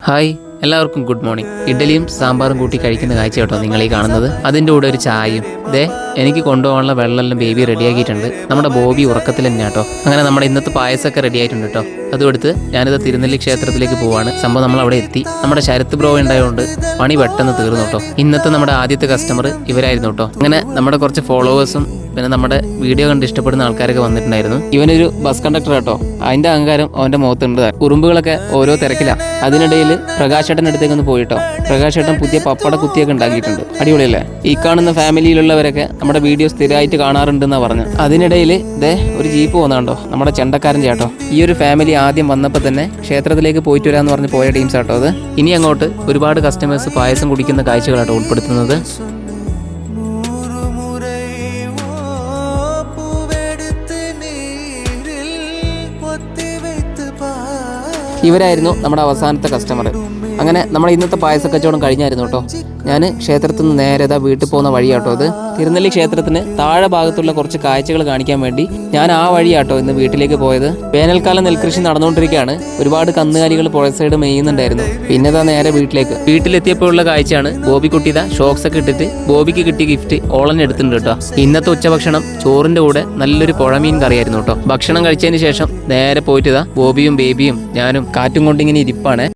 Hi, എല്ലാവർക്കും good morning. ഇഡ്ഡലിയും സാമ്പാറും കൂട്ടി കഴിക്കുന്ന കാഴ്ച കേട്ടോ നിങ്ങൾ ഈ കാണുന്നത്. അതിൻ്റെ കൂടെ ഒരു ചായയും. എനിക്ക് കൊണ്ടുപോകാനുള്ള വെള്ളമെല്ലാം ബേബി റെഡിയാക്കിയിട്ടുണ്ട്. നമ്മുടെ ബോബി ഉറക്കത്തിൽ തന്നെ കേട്ടോ. അങ്ങനെ നമ്മുടെ ഇന്നത്തെ പായസമൊക്കെ റെഡി ആയിട്ടുണ്ട് കേട്ടോ. അതുകൊടുത്ത് ഞാനിത് തിരുനെല്ലി ക്ഷേത്രത്തിലേക്ക് പോവാണ്. സംഭവം നമ്മൾ അവിടെ എത്തി. നമ്മുടെ ശരത് ബ്രോ ഉണ്ടായതുകൊണ്ട് പണി പെട്ടെന്ന് തീർന്നു കേട്ടോ. ഇന്നത്തെ നമ്മുടെ ആദ്യത്തെ കസ്റ്റമർ ഇവരായിരുന്നു കേട്ടോ. അങ്ങനെ നമ്മുടെ കുറച്ച് ഫോളോവേഴ്സും പിന്നെ നമ്മുടെ വീഡിയോ കണ്ട് ഇഷ്ടപ്പെടുന്ന ആൾക്കാരൊക്കെ വന്നിട്ടുണ്ടായിരുന്നു. ഇവനൊരു ബസ് കണ്ടക്ടർ കേട്ടോ. അതിന്റെ അഹങ്കാരം അവന്റെ മുഖത്തുണ്ട്. ഉറുമ്പുകളൊക്കെ ഓരോ തിരക്കിലാണ്. അതിനിടയിൽ പ്രകാശേട്ടൻ്റെ അടുത്തേക്ക് ഒന്ന് പോയിട്ടോ. പ്രകാശേട്ടൻ പുതിയ പപ്പട കുത്തിയൊക്കെ ഉണ്ടാക്കിയിട്ടുണ്ട്. അടിപൊളിയല്ലേ? ഈ കാണുന്ന ഫാമിലിയിലുള്ളവരൊക്കെ നമ്മുടെ വീഡിയോ സ്ഥിരമായിട്ട് കാണാറുണ്ടെന്നാണ് പറഞ്ഞു. അതിനിടയിൽ ഒരു ജീപ്പ് പോകുന്നുണ്ടോ, നമ്മുടെ ചെണ്ടക്കാരൻ ചേട്ടോ. ഈ ഒരു ഫാമിലി ആദ്യം വന്നപ്പോൾ തന്നെ ക്ഷേത്രത്തിലേക്ക് പോയിട്ട് വരാമെന്ന് പറഞ്ഞ് പോയ ടീംസ് ആട്ടോ അത്. ഇനി അങ്ങോട്ട് ഒരുപാട് കസ്റ്റമേഴ്സ് പായസം കുടിക്കുന്ന കാഴ്ചകളാട്ടോ ഉൾപ്പെടുത്തുന്നത്. ഇവരായിരുന്നു നമ്മുടെ അവസാനത്തെ കസ്റ്റമർ. അങ്ങനെ നമ്മുടെ ഇന്നത്തെ പായസ കച്ചവടം കഴിഞ്ഞായിരുന്നു കേട്ടോ. ഞാൻ ക്ഷേത്രത്തിൽ നിന്ന് നേരെ വീട്ടിൽ പോകുന്ന വഴിയാട്ടോ ഇത്. തിരുനെല്ലി ക്ഷേത്രത്തിന് താഴെ ഭാഗത്തുള്ള കുറച്ച് കാഴ്ചകൾ കാണിക്കാൻ വേണ്ടി ഞാൻ ആ വഴിയാട്ടോ ഇന്ന് വീട്ടിലേക്ക് പോയത്. വേനൽക്കാലം നെൽകൃഷി നടന്നുകൊണ്ടിരിക്കുകയാണ്. ഒരുപാട് കന്നുകാലികൾ പുഴ സൈഡ് മെയ്യുന്നുണ്ടായിരുന്നു. പിന്നെ നേരെ വീട്ടിലെത്തിയപ്പോഴുള്ള കാഴ്ചയാണ് ബോബിക്കുട്ടി ഷോക്സ് ഒക്കെ ഇട്ടിട്ട് ബോബിക്ക് കിട്ടിയ ഗിഫ്റ്റ് ഓളനെ എടുത്തിട്ടുണ്ട് കേട്ടോ. ഇന്നത്തെ ഉച്ചഭക്ഷണം ചോറിന്റെ കൂടെ നല്ലൊരു പുഴമീൻ കറിയായിരുന്നു കേട്ടോ. ഭക്ഷണം കഴിച്ചതിന് ശേഷം നേരെ പോയിട്ട് ബോബിയും ബേബിയും ഞാനും കാറ്റും കൊണ്ടിങ്ങനെ ഇരിപ്പാണ്.